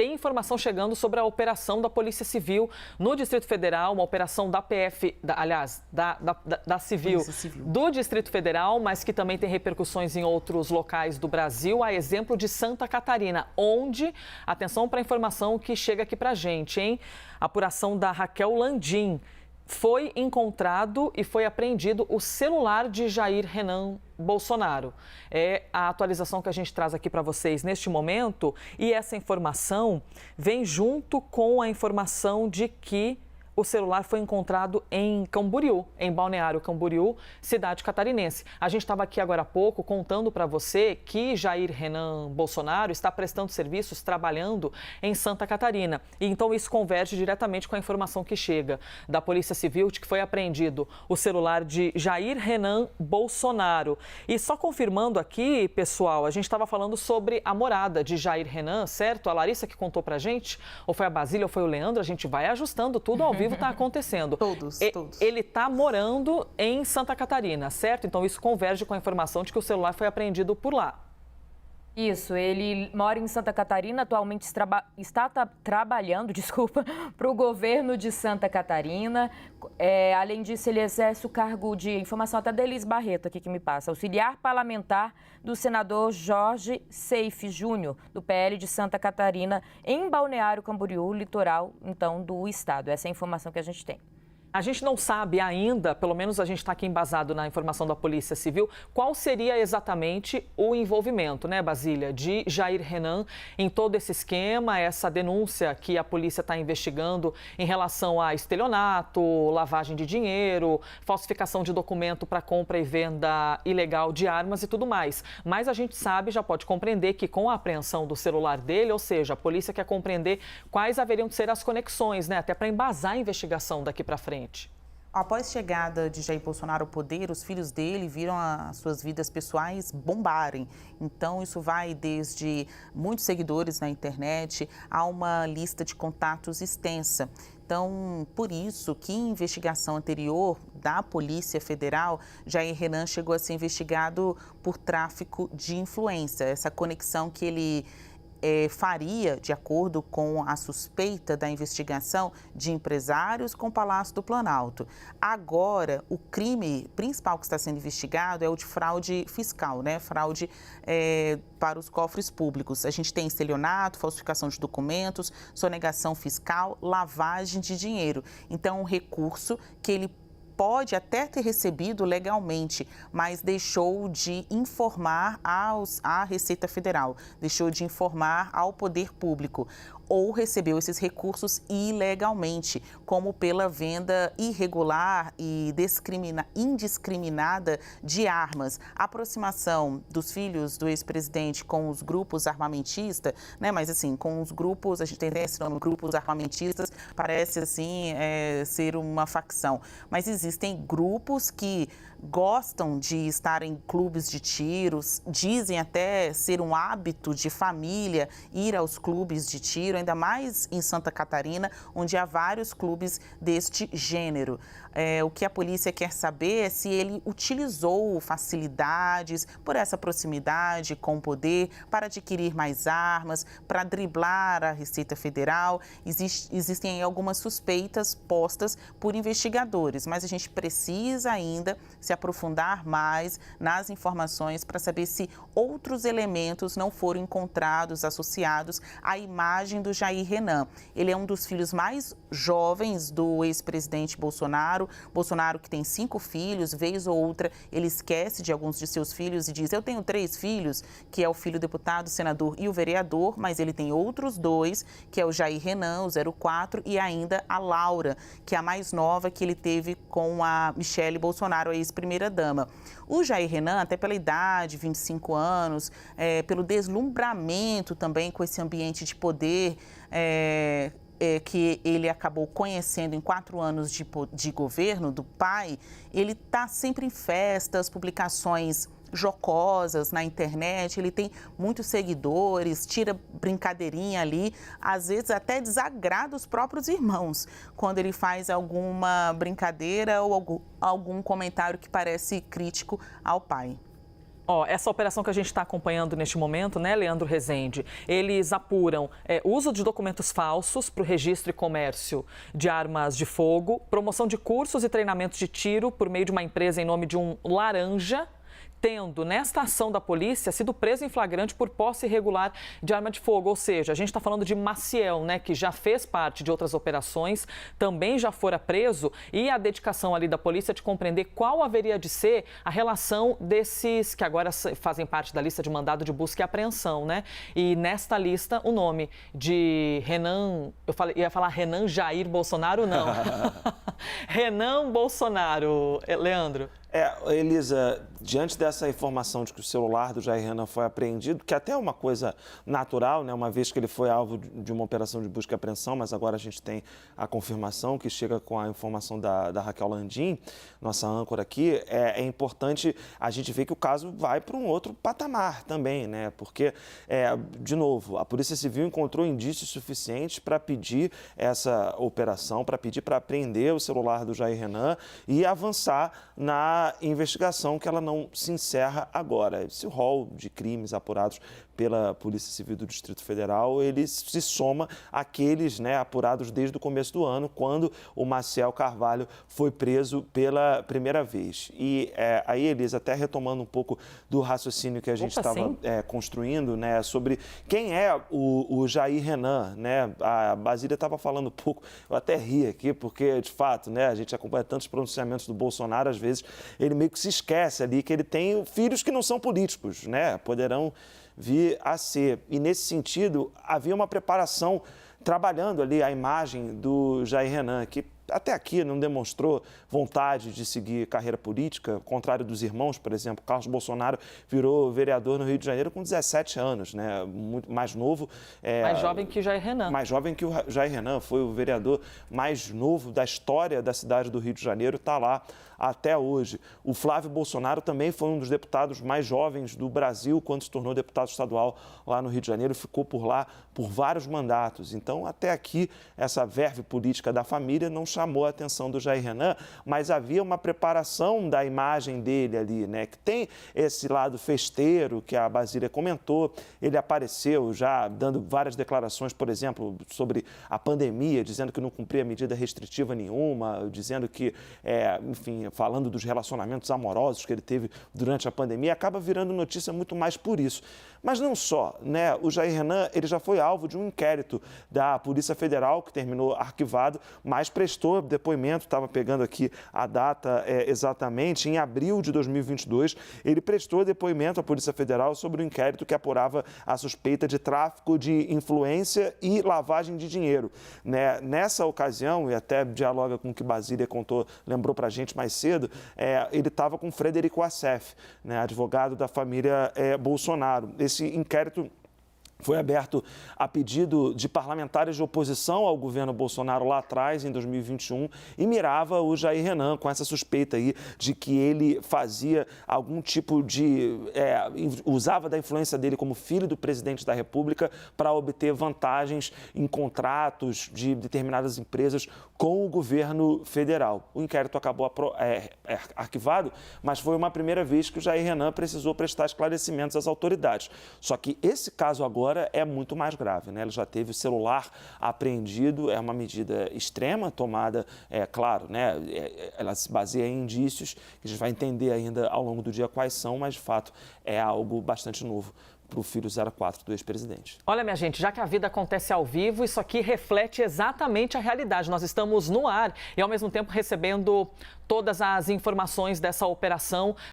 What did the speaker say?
tem informação chegando sobre a operação da Polícia Civil no Distrito Federal, uma operação da PF, da Civil, do Distrito Federal, mas que também tem repercussões em outros locais do Brasil, a exemplo de Santa Catarina, onde, atenção para a informação que chega aqui para a gente, hein? Apuração da Raquel Landim. Foi encontrado e foi apreendido o celular de Jair Renan Bolsonaro. É a atualização que a gente traz aqui para vocês neste momento, e essa informação vem junto com a informação de que o celular foi encontrado em Camboriú, em Balneário Camboriú, cidade catarinense. A gente estava aqui agora há pouco contando para você que Jair Renan Bolsonaro está prestando serviços, trabalhando em Santa Catarina. E então isso converge diretamente com a informação que chega da Polícia Civil de que foi apreendido o celular de Jair Renan Bolsonaro. E só confirmando aqui, pessoal, a gente estava falando sobre a morada de Jair Renan, certo? A Larissa que contou para a gente, ou foi a Basília, ou foi o Leandro, a gente vai ajustando tudo ao vivo. Está acontecendo. Todos. Ele está morando em Santa Catarina, certo? Então isso converge com a informação de que o celular foi apreendido por lá. Isso, ele mora em Santa Catarina, atualmente está trabalhando, para o governo de Santa Catarina. Além disso, ele exerce o cargo de informação até da Elis Barreto, aqui que me passa, auxiliar parlamentar do senador Jorge Seife Júnior, do PL de Santa Catarina, em Balneário Camboriú, litoral, então, do estado. Essa é a informação que a gente tem. A gente não sabe ainda, pelo menos a gente está aqui embasado na informação da Polícia Civil, qual seria exatamente o envolvimento, né, Basília, de Jair Renan em todo esse esquema, essa denúncia que a polícia está investigando em relação a estelionato, lavagem de dinheiro, falsificação de documento para compra e venda ilegal de armas e tudo mais. Mas a gente sabe, já pode compreender que com a apreensão do celular dele, ou seja, a polícia quer compreender quais haveriam de ser as conexões, né, até para embasar a investigação daqui para frente. Após a chegada de Jair Bolsonaro ao poder, os filhos dele viram as suas vidas pessoais bombarem. Então, isso vai desde muitos seguidores na internet a uma lista de contatos extensa. Então, por isso que em investigação anterior da Polícia Federal, Jair Renan chegou a ser investigado por tráfico de influência, essa conexão que ele faria, de acordo com a suspeita da investigação, de empresários com o Palácio do Planalto. Agora, o crime principal que está sendo investigado é o de fraude fiscal, né? Fraude para os cofres públicos. A gente tem estelionato, falsificação de documentos, sonegação fiscal, lavagem de dinheiro. Então, um recurso que ele pode até ter recebido legalmente, mas deixou de informar à Receita Federal, deixou de informar ao poder público, ou recebeu esses recursos ilegalmente, como pela venda irregular e indiscriminada de armas. A aproximação dos filhos do ex-presidente com os grupos armamentistas, né? Mas assim, com os grupos, a gente tem esse nome, grupos armamentistas, parece assim ser uma facção. Mas existem grupos que gostam de estar em clubes de tiros, dizem até ser um hábito de família ir aos clubes de tiro, ainda mais em Santa Catarina, onde há vários clubes deste gênero. O que a polícia quer saber é se ele utilizou facilidades por essa proximidade com o poder para adquirir mais armas, para driblar a Receita Federal. Existem algumas suspeitas postas por investigadores, mas a gente precisa ainda se aprofundar mais nas informações para saber se outros elementos não foram encontrados associados à imagem do Jair Renan. Ele é um dos filhos mais jovens do ex-presidente Bolsonaro. Bolsonaro, que tem 5 filhos, vez ou outra ele esquece de alguns de seus filhos e diz: eu tenho 3 filhos, que é o filho deputado, senador e o vereador, mas ele tem outros 2, que é o Jair Renan, o 04, e ainda a Laura, que é a mais nova que ele teve com a Michele Bolsonaro, a ex-primeira-dama. O Jair Renan, até pela idade, 25 anos, pelo deslumbramento também com esse ambiente de poder, que ele acabou conhecendo em 4 anos de governo do pai, ele está sempre em festas, publicações jocosas na internet, ele tem muitos seguidores, tira brincadeirinha ali, às vezes até desagrada os próprios irmãos, quando ele faz alguma brincadeira ou algum comentário que parece crítico ao pai. Essa operação que a gente está acompanhando neste momento, né, Leandro Rezende, eles apuram uso de documentos falsos para o registro e comércio de armas de fogo, promoção de cursos e treinamentos de tiro por meio de uma empresa em nome de um laranja, tendo, nesta ação da polícia, sido preso em flagrante por posse irregular de arma de fogo. Ou seja, a gente está falando de Maciel, né, que já fez parte de outras operações, também já fora preso, e a dedicação ali da polícia de compreender qual haveria de ser a relação desses que agora fazem parte da lista de mandado de busca e apreensão, né? E nesta lista, o nome de Renan, ia falar Renan Jair Bolsonaro, não. Renan Bolsonaro, Leandro. Elisa, diante dessa informação de que o celular do Jair Renan foi apreendido, que até é uma coisa natural, né, uma vez que ele foi alvo de uma operação de busca e apreensão, mas agora a gente tem a confirmação que chega com a informação da Raquel Landim, nossa âncora aqui, é importante a gente ver que o caso vai para um outro patamar também, né, porque, de novo, a Polícia Civil encontrou indícios suficientes para pedir essa operação, para pedir para apreender o celular do Jair Renan e avançar na investigação, que ela não se encerra agora. Esse rol de crimes apurados pela Polícia Civil do Distrito Federal, ele se soma àqueles, né, apurados desde o começo do ano, quando o Maciel Carvalho foi preso pela primeira vez. E aí, Elisa, até retomando um pouco do raciocínio que a gente estava construindo, né, sobre quem é o Jair Renan, né? A Basília estava falando um pouco, eu até ri aqui, porque, de fato, né, a gente acompanha tantos pronunciamentos do Bolsonaro, às vezes ele meio que se esquece ali que ele tem filhos que não são políticos, né? Poderão vir a ser. E, nesse sentido, havia uma preparação trabalhando ali a imagem do Jair Renan, que até aqui não demonstrou vontade de seguir carreira política, ao contrário dos irmãos, por exemplo. Carlos Bolsonaro virou vereador no Rio de Janeiro com 17 anos, né? Muito mais novo. Mais jovem que o Jair Renan. Mais jovem que o Jair Renan, foi o vereador mais novo da história da cidade do Rio de Janeiro, está lá até hoje. O Flávio Bolsonaro também foi um dos deputados mais jovens do Brasil quando se tornou deputado estadual lá no Rio de Janeiro, ficou por lá por vários mandatos. Então, até aqui, essa verve política da família não chamou a atenção do Jair Renan, mas havia uma preparação da imagem dele ali, né? Que tem esse lado festeiro que a Basília comentou. Ele apareceu já dando várias declarações, por exemplo, sobre a pandemia, dizendo que não cumpria medida restritiva nenhuma, dizendo que, enfim, falando dos relacionamentos amorosos que ele teve durante a pandemia, acaba virando notícia muito mais por isso. Mas não só, né? O Jair Renan, ele já foi alvo de um inquérito da Polícia Federal, que terminou arquivado, mas prestou depoimento, estava pegando aqui a data exatamente, em abril de 2022, ele prestou depoimento à Polícia Federal sobre o inquérito que apurava a suspeita de tráfico de influência e lavagem de dinheiro, né? Nessa ocasião, e até dialoga com o que Basília contou, lembrou para a gente mais cedo, ele estava com Frederico Assef, né, advogado da família Bolsonaro. Esse inquérito foi aberto a pedido de parlamentares de oposição ao governo Bolsonaro lá atrás, em 2021, e mirava o Jair Renan com essa suspeita aí de que ele fazia algum tipo de... usava da influência dele como filho do presidente da República para obter vantagens em contratos de determinadas empresas com o governo federal. O inquérito acabou arquivado, mas foi uma primeira vez que o Jair Renan precisou prestar esclarecimentos às autoridades. Só que esse caso agora é muito mais grave, né? Ele já teve o celular apreendido, é uma medida extrema, tomada, claro, né? Ela se baseia em indícios, que a gente vai entender ainda ao longo do dia quais são, mas de fato é algo bastante novo para o filho 04 do ex-presidente. Olha, minha gente, já que a vida acontece ao vivo, isso aqui reflete exatamente a realidade. Nós estamos no ar e, ao mesmo tempo, recebendo todas as informações dessa operação